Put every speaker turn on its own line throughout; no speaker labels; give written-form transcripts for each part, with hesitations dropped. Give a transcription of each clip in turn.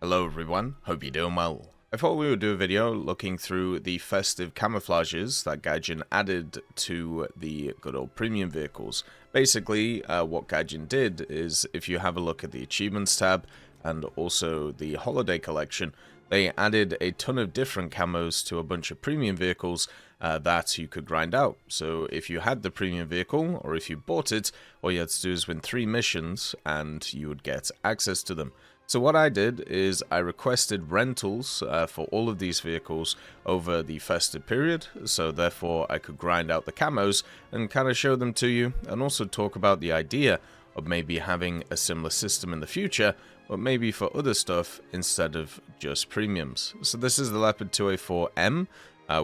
Hello everyone, hope you're doing well. I thought we would do a video looking through the festive camouflages that Gaijin added to the good old premium vehicles. Basically, what Gaijin did is, if you have a look at the achievements tab and also the holiday collection, they added a ton of different camos to a bunch of premium vehicles that you could grind out. So if you had the premium vehicle, or if you bought it, all you had to do is win 3 missions and you would get access to them. So what I did is I requested rentals for all of these vehicles over the festive period, so therefore I could grind out the camos and kind of show them to you, and also talk about the idea of maybe having a similar system in the future, but maybe for other stuff instead of just premiums. So this is the Leopard 2A4M,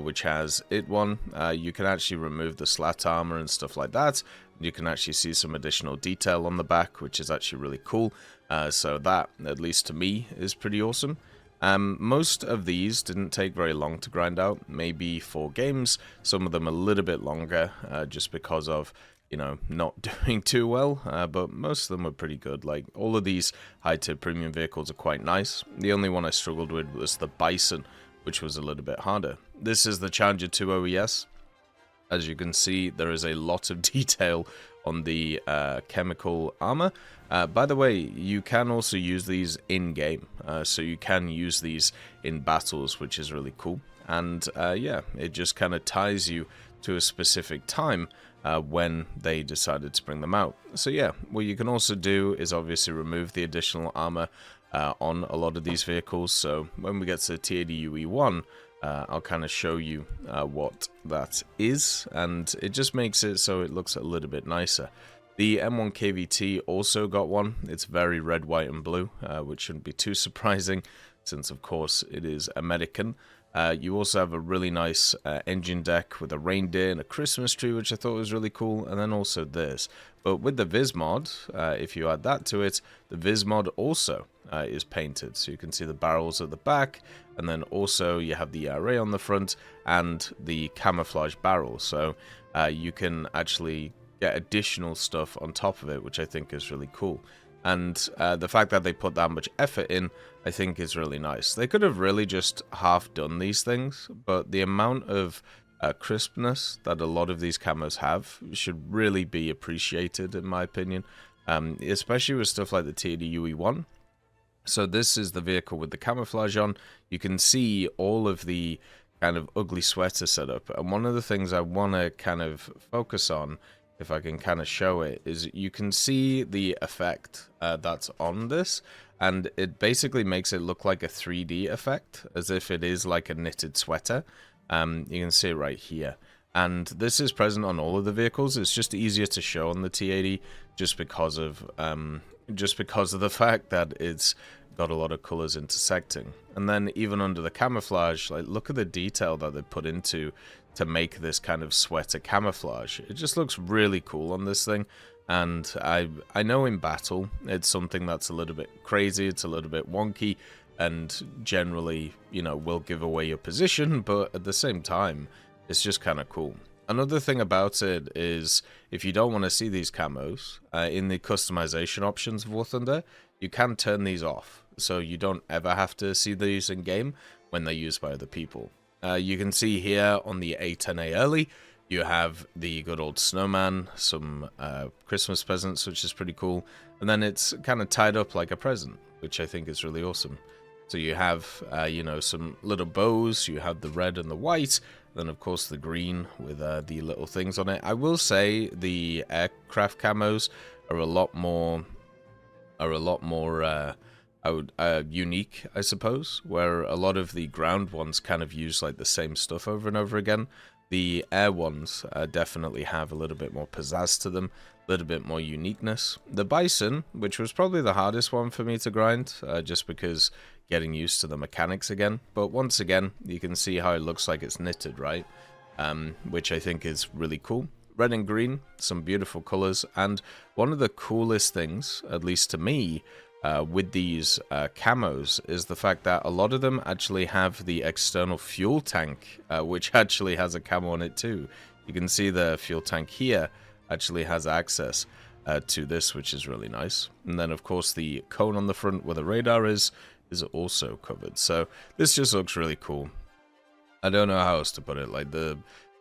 which has IT1. You can actually remove the slat armor and stuff like that. You can actually see some additional detail on the back, which is actually really cool. So that, at least to me, is pretty awesome. Most of these didn't take very long to grind out, maybe 4 games, some of them a little bit longer, just because of, you know, not doing too well, but most of them were pretty good. Like, all of these high-tier premium vehicles are quite nice. The only one I struggled with was the Bison, which was a little bit harder. This is the Challenger 2 OES. As you can see, there is a lot of detail on the chemical armor. By the way, you can also use these in-game, so you can use these in battles, which is really cool. And yeah, it just kind of ties you to a specific time when they decided to bring them out. So yeah, what you can also do is obviously remove the additional armor on a lot of these vehicles. So when we get to the T-80 UE1, I'll kind of show you what that is, and it just makes it so it looks a little bit nicer. The M1 KVT also got one. It's very red, white, and blue, which shouldn't be too surprising, since of course it is American. You also have a really nice engine deck with a reindeer and a Christmas tree, which I thought was really cool, and then also this. But with the Viz mod, if you add that to it, the Viz mod also is painted. So you can see the barrels at the back, and then also you have the array on the front and the camouflage barrel. So you can actually get additional stuff on top of it, which I think is really cool. And the fact that they put that much effort in, I think is really nice. They could have really just half done these things, but the amount of crispness that a lot of these camos have should really be appreciated, in my opinion, especially with stuff like the T-80 UE1. So this is the vehicle with the camouflage on. You can see all of the kind of ugly sweater setup, and one of the things I want to kind of focus on, if I can kind of show it, is you can see the effect that's on this, and it basically makes it look like a 3D effect, as if it is like a knitted sweater. You can see it right here, and this is present on all of the vehicles. It's just easier to show on the T-80 just because of the fact that it's got a lot of colors intersecting. And then even under the camouflage, like, look at the detail that they put into to make this kind of sweater camouflage. It just looks really cool on this thing, and I know in battle it's something that's a little bit crazy, it's a little bit wonky, and generally, you know, will give away your position, but at the same time, it's just kind of cool. Another thing about it is, if you don't want to see these camos, in the customization options of War Thunder, you can turn these off, so you don't ever have to see these in game when they're used by other people. You can see here on the A-10A Early, you have the good old snowman, some Christmas presents, which is pretty cool, and then it's kind of tied up like a present, which I think is really awesome. So you have, you know, some little bows, you have the red and the white, then of course the green with the little things on it. I will say the aircraft camos are a lot more unique, I suppose, where a lot of the ground ones kind of use like the same stuff over and over again. The air ones definitely have a little bit more pizzazz to them, a little bit more uniqueness. The Bison, which was probably the hardest one for me to grind, just because getting used to the mechanics again. But once again, you can see how it looks like it's knitted, right? Which I think is really cool. Red and green, some beautiful colors, and one of the coolest things, at least to me, with these camos, is the fact that a lot of them actually have the external fuel tank, which actually has a camo on it too. You can see the fuel tank here actually has access to this, which is really nice. And then of course the cone on the front where the radar is is also covered. So this just looks really cool. I don't know how else to put it. Like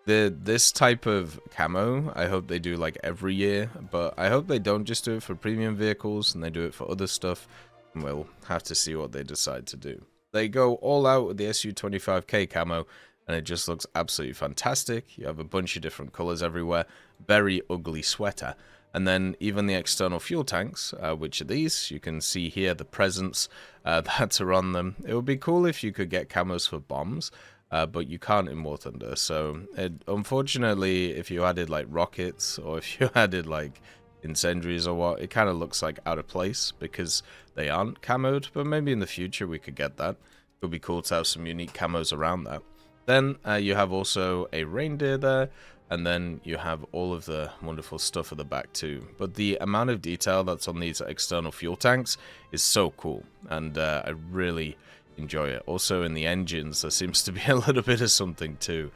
this type of camo, I hope they do like every year, but I hope they don't just do it for premium vehicles and they do it for other stuff. We'll have to see what they decide to do. They go all out with the SU-25K camo, and it just looks absolutely fantastic. You have a bunch of different colors everywhere. Very ugly sweater. And then even the external fuel tanks, which are these. You can see here the presents that are on them. It would be cool if you could get camos for bombs, but you can't in War Thunder. So unfortunately, if you added like rockets, or if you added like incendiaries or what, it kind of looks like out of place because they aren't camoed. But maybe in the future we could get that. It would be cool to have some unique camos around that. Then you have also a reindeer there, and then you have all of the wonderful stuff at the back too. But the amount of detail that's on these external fuel tanks is so cool, and I really enjoy it. Also in the engines, there seems to be a little bit of something too.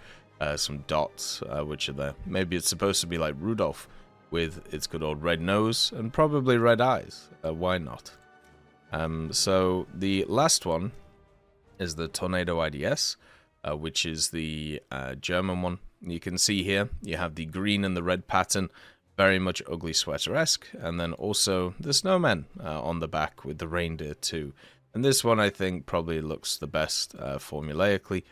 Some dots which are there. Maybe it's supposed to be like Rudolph with its good old red nose and probably red eyes. Why not? So the last one is the Tornado IDS, which is the German one. You can see here, you have the green and the red pattern, very much ugly sweater-esque, and then also the snowmen on the back with the reindeer too. And this one I think probably looks the best formulaically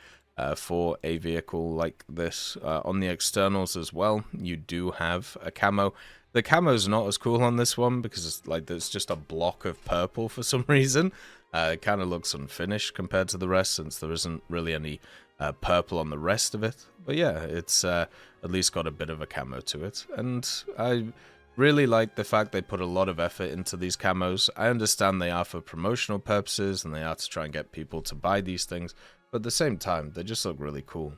for a vehicle like this. On the externals as well, you do have a camo. The camo's not as cool on this one because it's like there's just a block of purple for some reason. It kind of looks unfinished compared to the rest since there isn't really any purple on the rest of it. But yeah, it's at least got a bit of a camo to it. And I really like the fact they put a lot of effort into these camos. I understand they are for promotional purposes and they are to try and get people to buy these things. But at the same time, they just look really cool.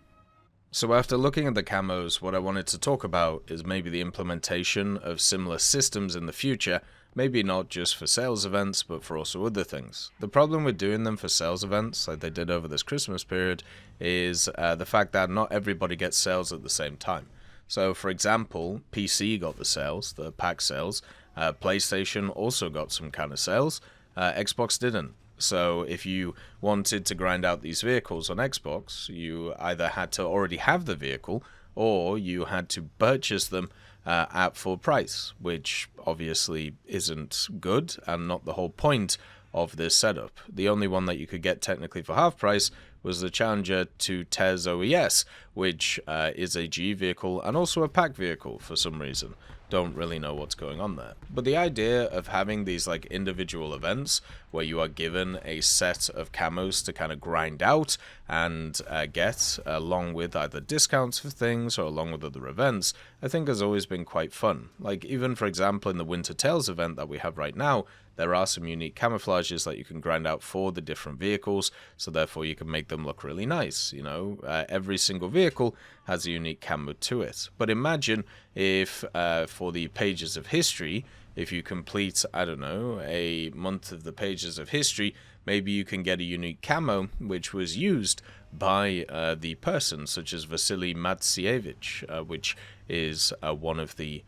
So after looking at the camos, what I wanted to talk about is maybe the implementation of similar systems in the future. Maybe not just for sales events, but for also other things. The problem with doing them for sales events, like they did over this Christmas period, is the fact that not everybody gets sales at the same time. So, for example, PC got the sales, the pack sales. PlayStation also got some kind of sales. Xbox didn't. So, if you wanted to grind out these vehicles on Xbox, you either had to already have the vehicle, or you had to purchase them at full price, which obviously isn't good and not the whole point of this setup. The only one that you could get technically for half price was the Challenger to TES OES, which is a G vehicle and also a pack vehicle for some reason. Don't really know what's going on there. But the idea of having these like individual events where you are given a set of camos to kind of grind out and get along with either discounts for things or along with other events, I think has always been quite fun. Like even for example in the Winter Tales event that we have right now, there are some unique camouflages that you can grind out for the different vehicles, so therefore you can make them look really nice. You know, every single vehicle has a unique camo to it. But imagine if for the pages of history, if you complete, I don't know, a month of the pages of history, maybe you can get a unique camo which was used by the person, such as Vasily Matsievich, which is one of the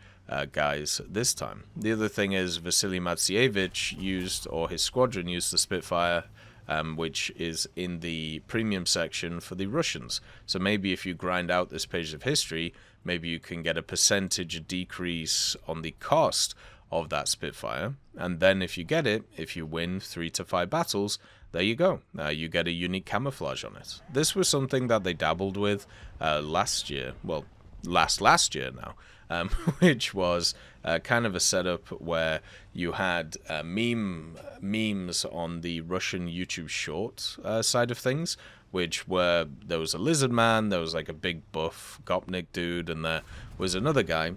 guys this time. The other thing is Vasily Matsievich used, or his squadron used, the Spitfire, which is in the premium section for the Russians. So maybe if you grind out this page of history, maybe you can get a percentage decrease on the cost of that Spitfire, and then if you get it, if you win 3 to 5 battles, there you go. You get a unique camouflage on it. This was something that they dabbled with last year, well, last year now, which was kind of a setup where you had memes on the Russian YouTube short side of things, which were, there was a lizard man, there was like a big buff Gopnik dude, and there was another guy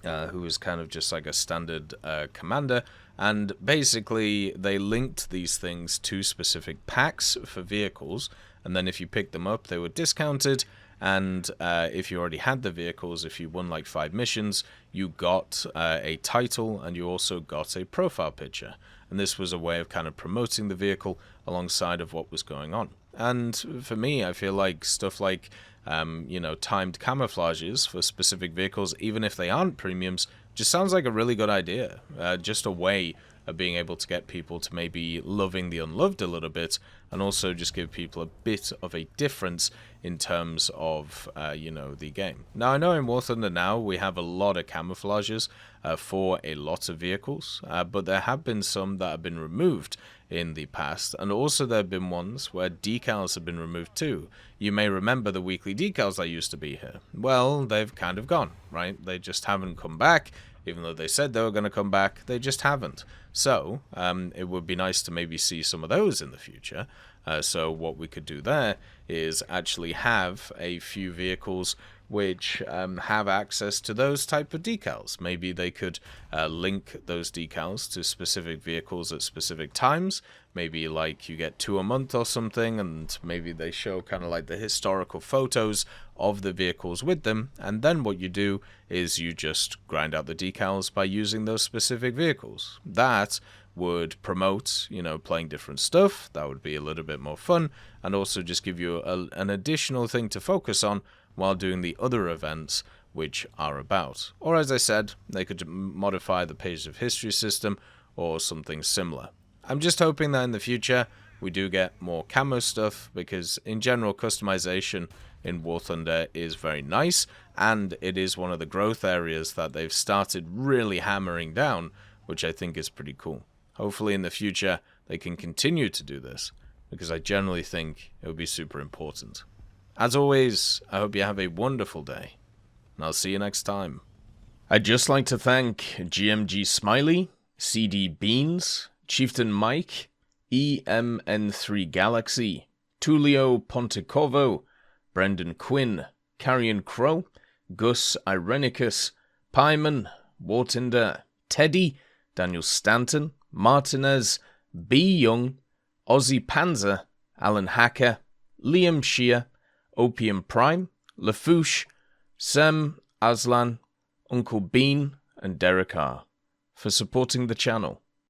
who was kind of just like a standard commander, and basically they linked these things to specific packs for vehicles, and then if you picked them up they were discounted, and if you already had the vehicles, if you won like 5 missions, you got a title and you also got a profile picture. And this was a way of kind of promoting the vehicle alongside of what was going on. And for me, I feel like stuff like, you know, timed camouflages for specific vehicles, even if they aren't premiums, just sounds like a really good idea. Just a way of being able to get people to maybe loving the unloved a little bit, and also just give people a bit of a difference in terms of, the game. Now, I know in War Thunder now we have a lot of camouflages for a lot of vehicles, but there have been some that have been removed in the past, and also there have been ones where decals have been removed too. You may remember the weekly decals that used to be here. Well, they've kind of gone, right? They just haven't come back. Even though they said they were going to come back, they just haven't. So, it would be nice to maybe see some of those in the future. So what we could do there is actually have a few vehicles which have access to those type of decals. Maybe they could link those decals to specific vehicles at specific times. Maybe like you get 2 a month or something, and maybe they show kind of like the historical photos of the vehicles with them, and then what you do is you just grind out the decals by using those specific vehicles. That would promote, playing different stuff. That would be a little bit more fun, and also just give you an additional thing to focus on while doing the other events which are about. Or as I said, they could modify the Page of History system or something similar. I'm just hoping that in the future we do get more camo stuff, because in general customization in War Thunder is very nice, and it is one of the growth areas that they've started really hammering down, which I think is pretty cool. Hopefully in the future they can continue to do this, because I generally think it would be super important. As always, I hope you have a wonderful day, and I'll see you next time. I'd just like to thank GMG Smiley, CD Beans, Chieftain Mike, EMN3 Galaxy, Tulio Pontecorvo, Brendan Quinn, Carrion Crow, Gus Irenicus, Pyman, Wartinder, Teddy, Daniel Stanton, Martinez, B. Young, Ozzy Panzer, Alan Hacker, Liam Shear, Opium Prime, Lafouche, Sem Aslan, Uncle Bean, and Derek R. for supporting the channel.